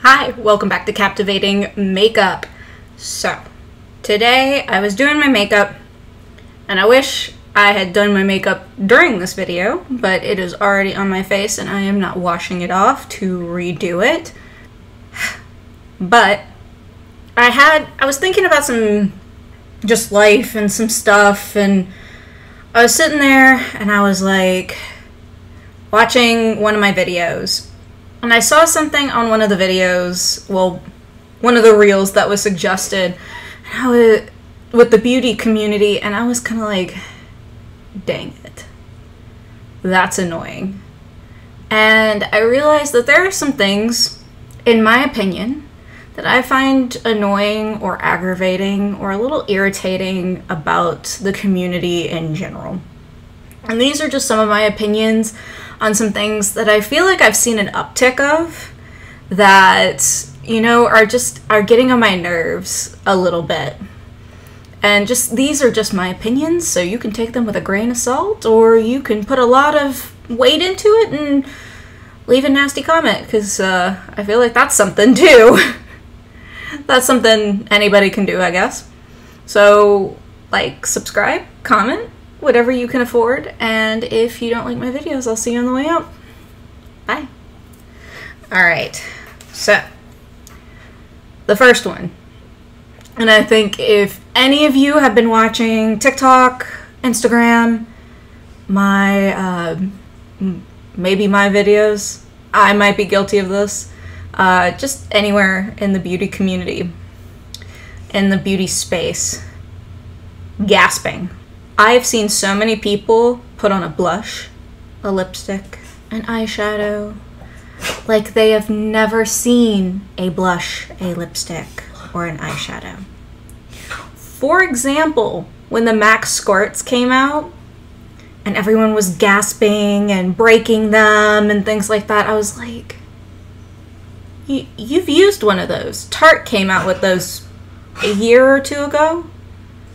Hi, welcome back to Captivating Makeup. So, today I was doing my makeup, and I wish I had done my makeup during this video, but it is already on my face and I am not washing it off to redo it. But I was thinking about some just life and some stuff, and I was sitting there and I was like watching one of my videos. And I saw something on one of the videos, well, one of the reels that was suggested, and I was with the beauty community, and I was kind of like, dang it, that's annoying. And I realized that there are some things, in my opinion, that I find annoying or aggravating or a little irritating about the community in general. And these are just some of my opinions on some things that I feel like I've seen an uptick of that, you know, are getting on my nerves a little bit. And these are just my opinions, so you can take them with a grain of salt, or you can put a lot of weight into it and leave a nasty comment, because I feel like that's something too. That's something anybody can do, I guess. So, like, subscribe, comment, whatever you can afford, and if you don't like my videos, I'll see you on the way out. Bye. Alright, so, the first one, and I think if any of you have been watching TikTok, Instagram, maybe my videos, I might be guilty of this, just anywhere in the beauty community, in the beauty space, gasping. I've seen so many people put on a blush, a lipstick, an eyeshadow, like they have never seen a blush, a lipstick, or an eyeshadow. For example, when the MAC skirts came out, and everyone was gasping and breaking them and things like that, I was like, you've used one of those. Tarte came out with those a year or two ago.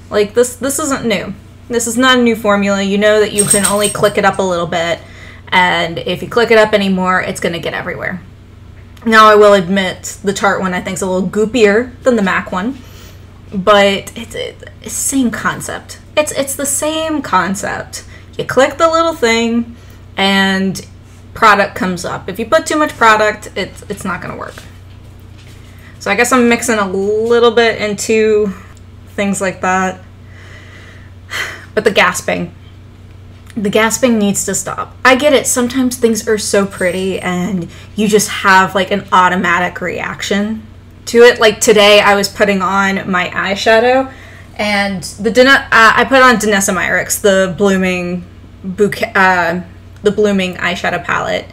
Like, this isn't new. This is not a new formula. You know that you can only click it up a little bit, and if you click it up anymore, it's going to get everywhere. Now, I will admit, the Tarte one I think is a little goopier than the MAC one, but it's the same concept. It's the same concept. You click the little thing, and product comes up. If you put too much product, it's not going to work. So I guess I'm mixing a little bit into things like that. But the gasping needs to stop. I get it, sometimes things are so pretty and you just have like an automatic reaction to it. Like today I was putting on my eyeshadow, and I put on Danessa Myricks, the blooming eyeshadow palette.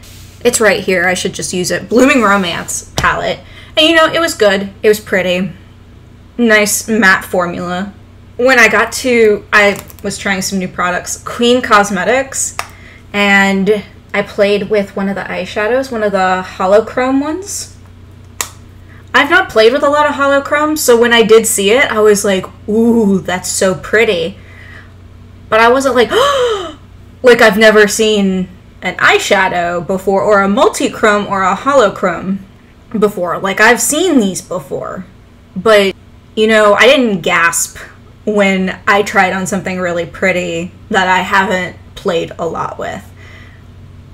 It's right here, I should just use it. Blooming Romance palette. And you know, it was good, it was pretty. Nice matte formula. When I was trying some new products, Queen Cosmetics, and I played with one of the eyeshadows, one of the holochrome ones. I've not played with a lot of holochrome, so when I did see it, I was like, ooh, that's so pretty. But I wasn't like, oh, like I've never seen an eyeshadow before, or a multi-chrome or a holochrome before. Like, I've seen these before. But, you know, I didn't gasp when I tried on something really pretty that I haven't played a lot with.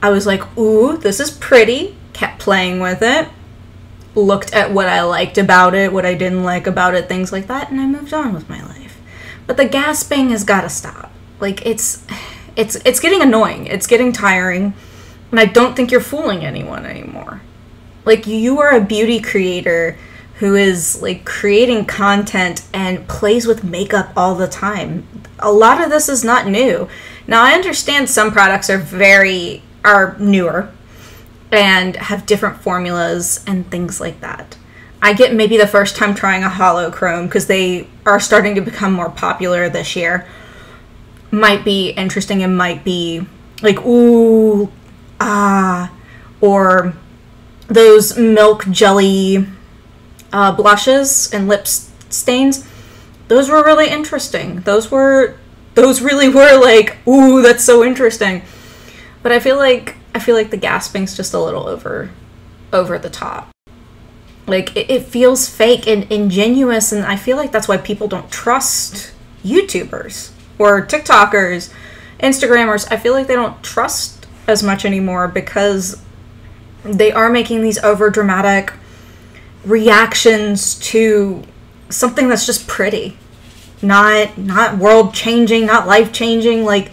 I was like, ooh, this is pretty, kept playing with it, looked at what I liked about it, what I didn't like about it, things like that, and I moved on with my life. But the gasping has got to stop. Like, it's getting annoying, it's getting tiring, and I don't think you're fooling anyone anymore. Like, you are a beauty creator who is like creating content and plays with makeup all the time. A lot of this is not new. Now, I understand some products are newer and have different formulas and things like that. I get maybe the first time trying a holochrome, because they are starting to become more popular this year, might be interesting and might be like, ooh, ah, or those milk jelly blushes and lip stains. Those were really interesting. Those really were like, ooh, that's so interesting. But I feel like the gasping's just a little over the top. Like, it feels fake and ingenuous, and I feel like that's why people don't trust YouTubers or TikTokers, Instagrammers. I feel like they don't trust as much anymore because they are making these over dramatic reactions to something that's just pretty, not world changing, not life changing. Like,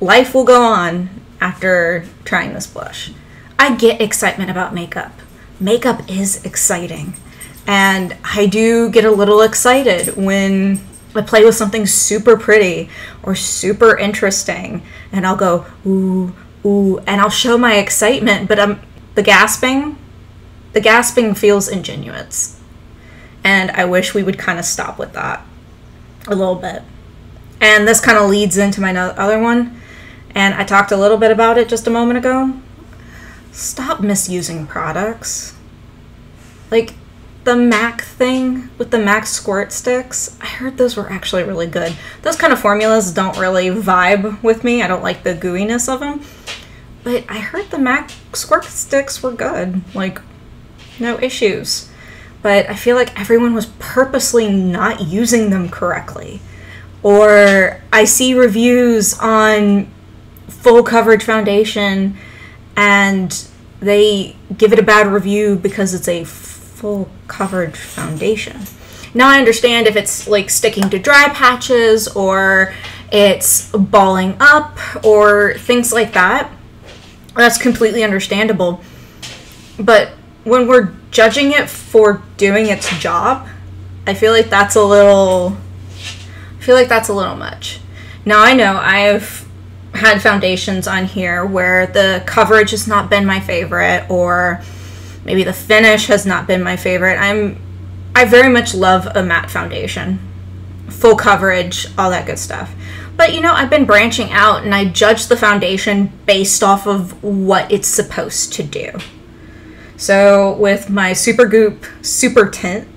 life will go on after trying this blush. I get excitement about makeup. Makeup is exciting, and I do get a little excited when I play with something super pretty or super interesting, and I'll go ooh, ooh, and I'll show my excitement, but the gasping feels ingenuous, and I wish we would kind of stop with that a little bit. And this kind of leads into my other one, and I talked a little bit about it just a moment ago. Stop misusing products. Like the MAC thing with the MAC squirt sticks, I heard those were actually really good. Those kind of formulas don't really vibe with me. I don't like the gooiness of them. But I heard the MAC squirt sticks were good. Like, no issues. But I feel like everyone was purposely not using them correctly. Or I see reviews on full coverage foundation and they give it a bad review because it's a full coverage foundation. Now I understand if it's like sticking to dry patches or it's balling up or things like that. That's completely understandable. But when we're judging it for doing its job, I feel like that's a little much. Now I know I've had foundations on here where the coverage has not been my favorite, or maybe the finish has not been my favorite. I very much love a matte foundation, full coverage, all that good stuff. But you know, I've been branching out and I judge the foundation based off of what it's supposed to do. So with my Supergoop Super Tint,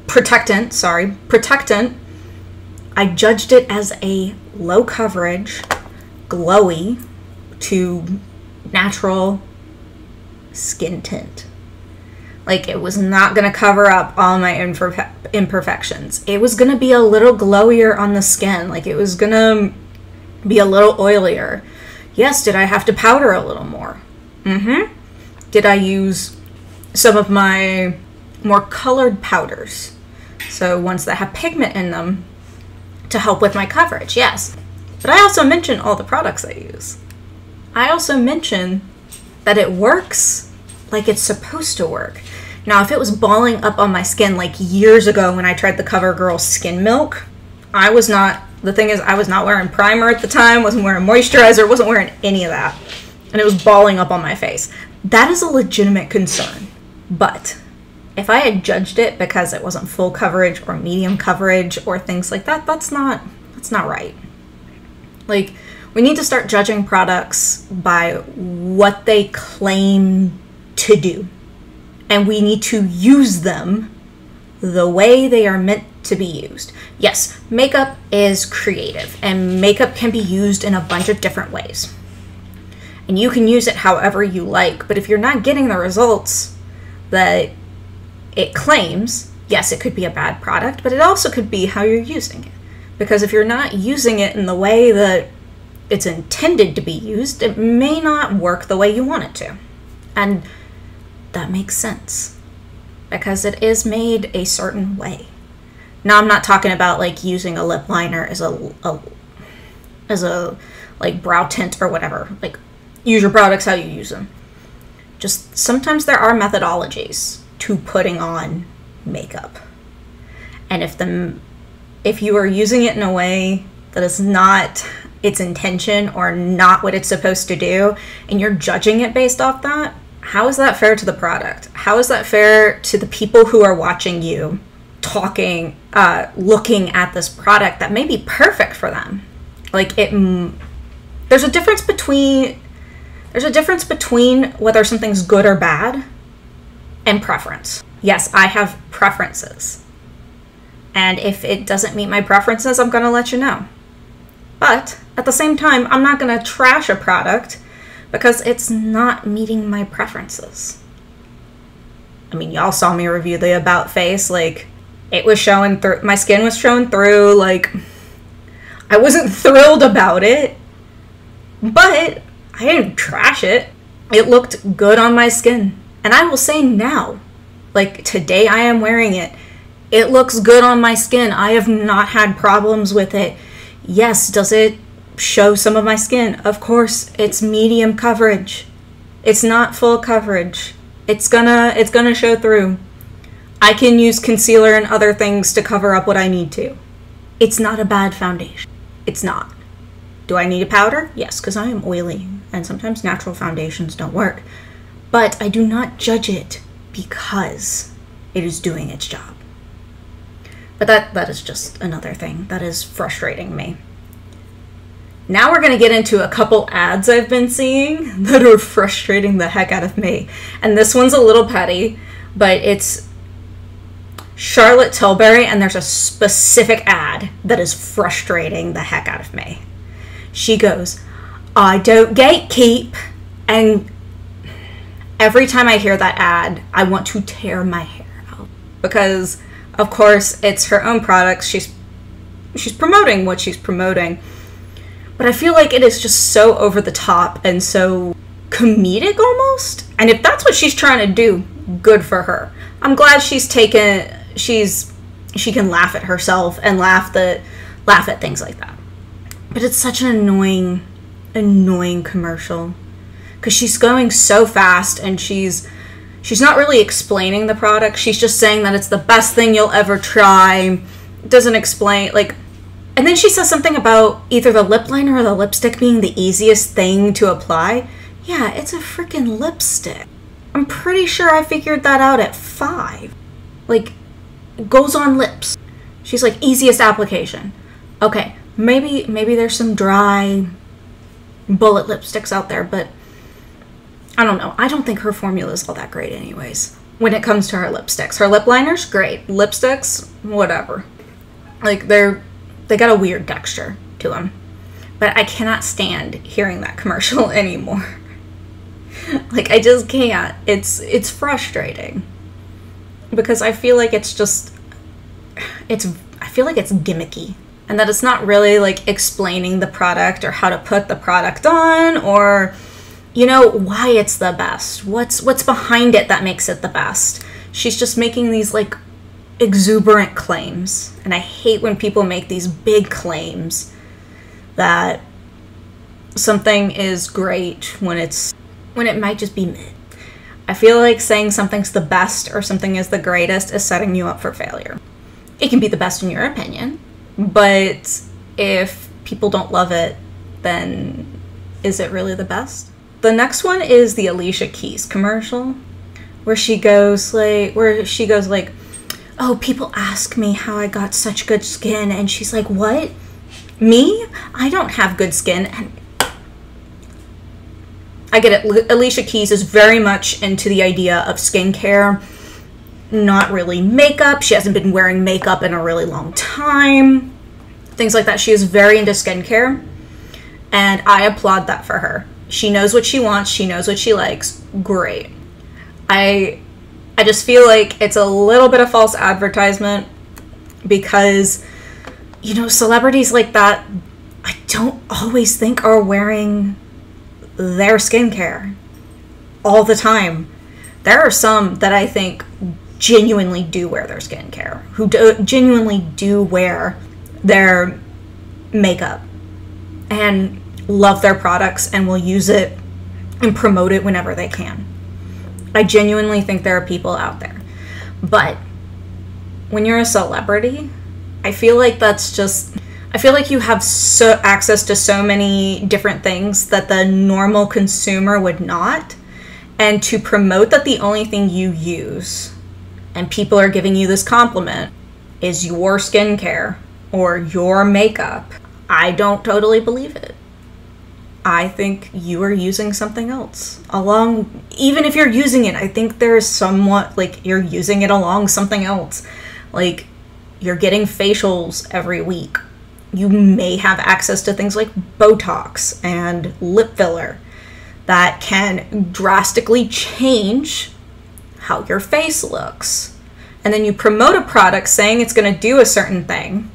Protectant, I judged it as a low coverage, glowy to natural skin tint. Like, it was not going to cover up all my imperfections. It was going to be a little glowier on the skin. Like, it was going to be a little oilier. Yes, did I have to powder a little more? Did I use some of my more colored powders? So ones that have pigment in them to help with my coverage, yes. But I also mention all the products I use. I also mention that it works like it's supposed to work. Now, if it was balling up on my skin like years ago when I tried the Covergirl Skin Milk, I was not wearing primer at the time, wasn't wearing moisturizer, wasn't wearing any of that. And it was balling up on my face. That is a legitimate concern. But if I had judged it because it wasn't full coverage or medium coverage or things like that, that's not right. Like, we need to start judging products by what they claim to do. And we need to use them the way they are meant to be used. Yes, makeup is creative, and makeup can be used in a bunch of different ways. And you can use it however you like, but if you're not getting the results that it claims, yes, it could be a bad product, but it also could be how you're using it. Because if you're not using it in the way that it's intended to be used, it may not work the way you want it to. And that makes sense, because it is made a certain way. Now, I'm not talking about like using a lip liner as a like brow tint or whatever. Like, use your products how you use them. Just sometimes there are methodologies to putting on makeup. And if you are using it in a way that is not its intention or not what it's supposed to do, and you're judging it based off that, how is that fair to the product? How is that fair to the people who are watching you, talking, looking at this product that may be perfect for them? Like, there's a difference between whether something's good or bad and preference. Yes, I have preferences. And if it doesn't meet my preferences, I'm gonna let you know. But at the same time, I'm not gonna trash a product because it's not meeting my preferences. I mean, y'all saw me review the About face. Like, it was showing through. My skin was showing through. Like, I wasn't thrilled about it, but I didn't trash it. It looked good on my skin. And I will say now, like, today I am wearing it. It looks good on my skin. I have not had problems with it. Yes, does it show some of my skin? Of course, it's medium coverage. It's not full coverage. It's gonna show through. I can use concealer and other things to cover up what I need to. It's not a bad foundation. It's not. Do I need a powder? Yes, because I am oily, and sometimes natural foundations don't work. But I do not judge it because it is doing its job. But that is just another thing that is frustrating me. Now we're going to get into a couple ads I've been seeing that are frustrating the heck out of me. And this one's a little petty, but it's Charlotte Tilbury, and there's a specific ad that is frustrating the heck out of me. She goes, "I don't gatekeep," and every time I hear that ad, I want to tear my hair out. Because, of course, it's her own products. She's promoting what she's promoting. But I feel like it is just so over the top and so comedic almost. And if that's what she's trying to do, good for her. I'm glad she can laugh at herself and laugh at things like that. But it's such an annoying commercial. Because she's going so fast and she's not really explaining the product. She's just saying that it's the best thing you'll ever try. Doesn't explain, like... And then she says something about either the lip liner or the lipstick being the easiest thing to apply. Yeah, it's a freaking lipstick. I'm pretty sure I figured that out at 5. Like, it goes on lips. She's like, easiest application. Okay, maybe there's some dry bullet lipsticks out there, but I don't know. I don't think her formula is all that great anyways. When it comes to her lipsticks. Her lip liners, great. Lipsticks, whatever. Like, they got a weird texture to them. But I cannot stand hearing that commercial anymore. Like, I just can't. It's frustrating. Because I feel like it's just... I feel like it's gimmicky. And that it's not really, like, explaining the product or how to put the product on or, you know, why it's the best. What's behind it that makes it the best. She's just making these, like, exuberant claims, and I hate when people make these big claims that something is great when it might just be mid. I feel like saying something's the best or something is the greatest is setting you up for failure. It can be the best in your opinion, but if people don't love it, then is it really the best? The next one is the Alicia Keys commercial where she goes like, "Oh, people ask me how I got such good skin," and she's like, "What? Me? I don't have good skin." And I get it. Alicia Keys is very much into the idea of skincare, not really makeup. She hasn't been wearing makeup in a really long time. Things like that. She is very into skincare, and I applaud that for her. She knows what she wants. She knows what she likes. Great. I just feel like it's a little bit of false advertisement because, you know, celebrities like that, I don't always think are wearing their skincare all the time. There are some that I think genuinely do wear their skincare, who genuinely do wear their makeup and love their products and will use it and promote it whenever they can. I genuinely think there are people out there. But when you're a celebrity, I feel like you have access to so many different things that the normal consumer would not. And to promote that the only thing you use, and people are giving you this compliment, is your skincare or your makeup, I don't totally believe it. I think you are using something else even if you're using it, I think there's somewhat like you're using it along something else. Like, you're getting facials every week. You may have access to things like Botox and lip filler that can drastically change how your face looks. And then you promote a product saying it's going to do a certain thing.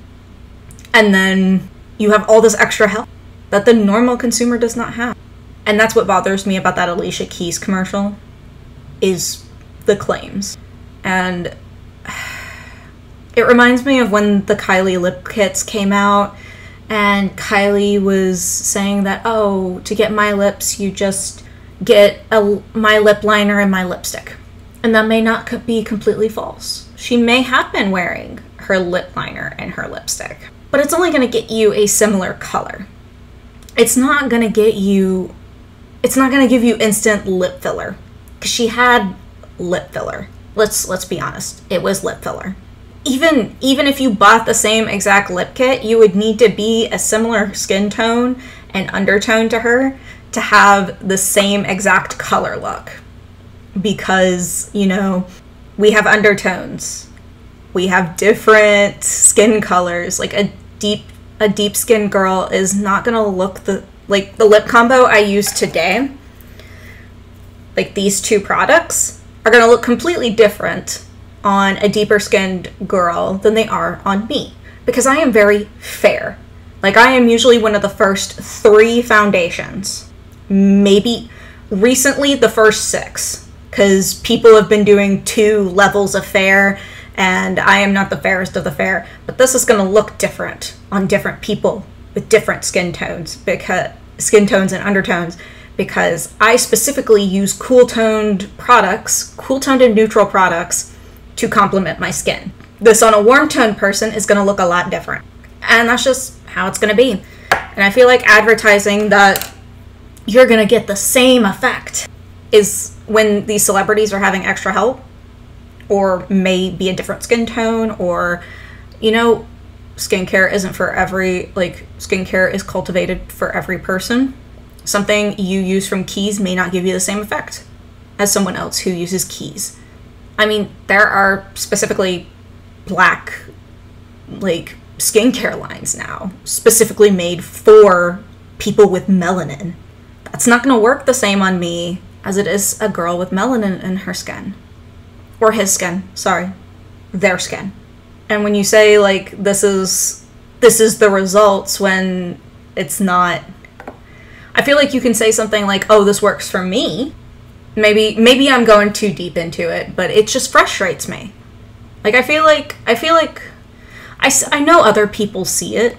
And then you have all this extra help that the normal consumer does not have. And that's what bothers me about that Alicia Keys commercial, is the claims. And it reminds me of when the Kylie lip kits came out, and Kylie was saying that, oh, to get my lips, you just get my lip liner and my lipstick. And that may not be completely false. She may have been wearing her lip liner and her lipstick, but it's only going to get you a similar color. It's not going to give you instant lip filler, because she had lip filler. Let's be honest, it was lip filler. Even if you bought the same exact lip kit, you would need to be a similar skin tone and undertone to her to have the same exact color look. Because, you know, we have undertones. We have different skin colors. Like a deep skin girl is not gonna look like the lip combo I used today. Like these two products are gonna look completely different on a deeper skinned girl than they are on me, because I am very fair. Like, I am usually one of the first 3 foundations, maybe recently the first 6, because people have been doing 2 levels of fair, and I am not the fairest of the fair. But this is going to look different on different people with different skin tones and undertones, because I specifically use cool toned and neutral products to complement my skin. This on a warm toned person is going to look a lot different, and that's just how it's going to be. And I feel like advertising that you're going to get the same effect is when these celebrities are having extra help, or may be a different skin tone, or, you know, skincare isn't for skincare is cultivated for every person. Something you use from Keys may not give you the same effect as someone else who uses Keys. I mean, there are specifically black, skincare lines now, specifically made for people with melanin. That's not going to work the same on me as it is a girl with melanin in her skin. Or his skin, sorry. Their skin. And when you say, this is the results, when it's not... I feel like you can say something like, oh, this works for me. Maybe I'm going too deep into it, but it just frustrates me. I feel like I know other people see it.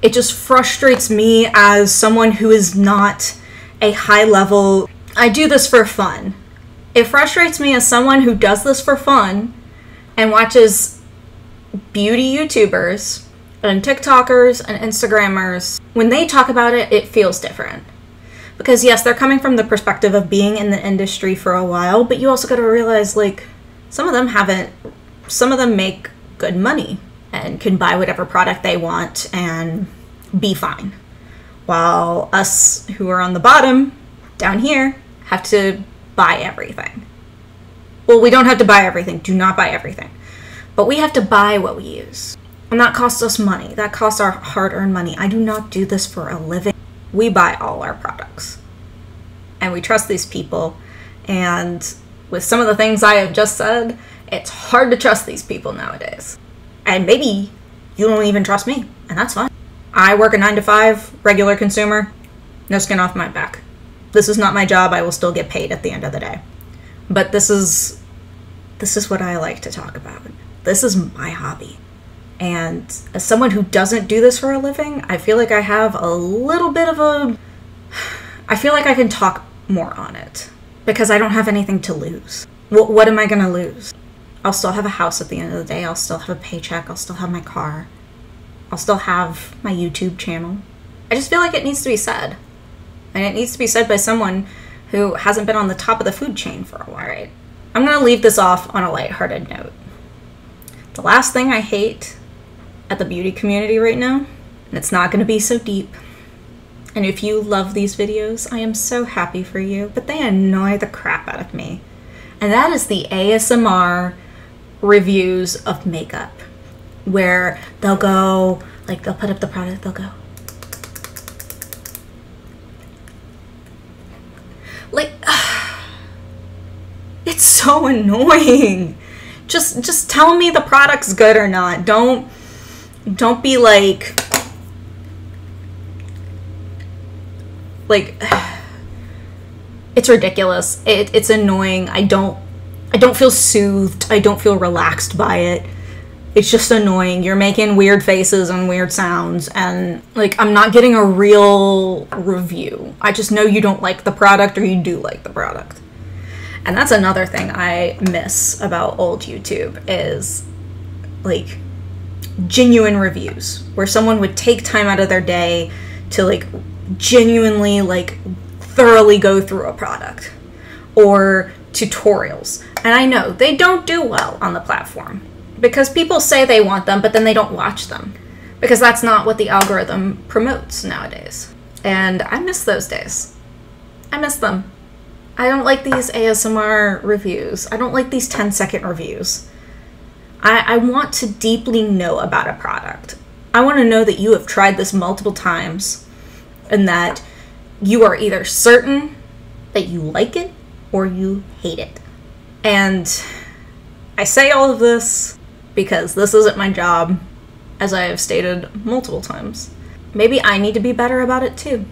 It just frustrates me as someone who is not a high level, I do this for fun. It frustrates me as someone who does this for fun and watches beauty YouTubers and TikTokers and Instagrammers. When they talk about it, it feels different. Because yes, they're coming from the perspective of being in the industry for a while, but you also got to realize, some of them make good money and can buy whatever product they want and be fine. While us who are on the bottom, down here, have to buy everything. Well, we don't have to buy everything. Do not buy everything. But we have to buy what we use. And that costs us money. That costs our hard-earned money. I do not do this for a living. We buy all our products. And we trust these people. And with some of the things I have just said, it's hard to trust these people nowadays. And maybe you don't even trust me, and that's fine. I work a 9-to-5, regular consumer, no skin off my back. This is not my job. I will still get paid at the end of the day. But this is what I like to talk about. This is my hobby. And as someone who doesn't do this for a living, I feel like I have a little bit of I feel like I can talk more on it. Because I don't have anything to lose. What am I going to lose? I'll still have a house at the end of the day. I'll still have a paycheck. I'll still have my car. I'll still have my YouTube channel. I just feel like it needs to be said. And it needs to be said by someone who hasn't been on the top of the food chain for a while. Right? I'm going to leave this off on a lighthearted note. The last thing I hate at the beauty community right now, and it's not going to be so deep, and if you love these videos, I am so happy for you, but they annoy the crap out of me. And that is the ASMR reviews of makeup, where they'll go, they'll put up the product, they'll go, It's so annoying. Just tell me the product's good or not. Don't be like it's ridiculous. It's annoying. I don't feel soothed. I don't feel relaxed by it. It's just annoying. You're making weird faces and weird sounds, and like, I'm not getting a real review. I just know you don't like the product or you do like the product. And that's another thing I miss about old YouTube, is like genuine reviews where someone would take time out of their day to like genuinely like thoroughly go through a product, or tutorials. And I know they don't do well on the platform because people say they want them, but then they don't watch them because that's not what the algorithm promotes nowadays. And I miss those days. I miss them. I don't like these ASMR reviews. I don't like these 10-second reviews. I want to deeply know about a product. I want to know that you have tried this multiple times and that you are either certain that you like it or you hate it. And I say all of this because this isn't my job, as I have stated multiple times. Maybe I need to be better about it too.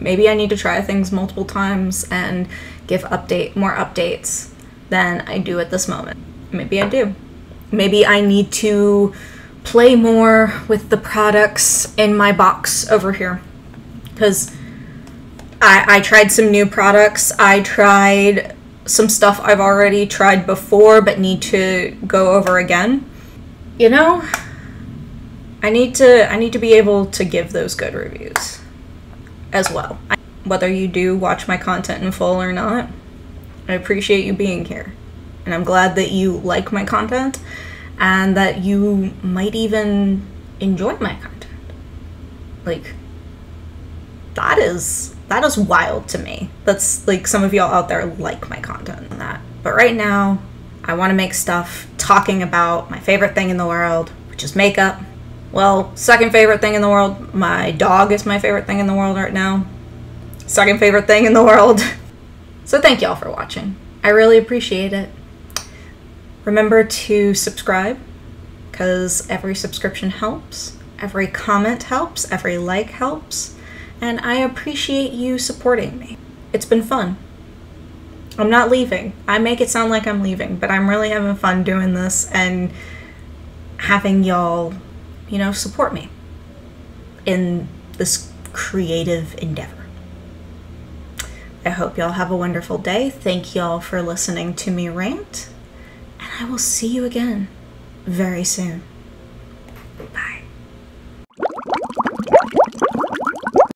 Maybe I need to try things multiple times and give more updates than I do at this moment. Maybe I do. Maybe I need to play more with the products in my box over here. Because I tried some new products. I tried some stuff I've already tried before but need to go over again. You know, I need to be able to give those good reviews as well. Whether you do watch my content in full or not, I appreciate you being here. And I'm glad that you like my content and that you might even enjoy my content. Like, that is wild to me. That's like, some of y'all out there like my content and that. But right now, I want to make stuff talking about my favorite thing in the world, which is makeup. Well, second favorite thing in the world. My dog is my favorite thing in the world right now. Second favorite thing in the world. So thank y'all for watching. I really appreciate it. Remember to subscribe, because every subscription helps. Every comment helps. Every like helps. And I appreciate you supporting me. It's been fun. I'm not leaving. I make it sound like I'm leaving, but I'm really having fun doing this and having y'all, you know, support me in this creative endeavor. I hope y'all have a wonderful day. Thank y'all for listening to me rant, and I will see you again very soon. Bye.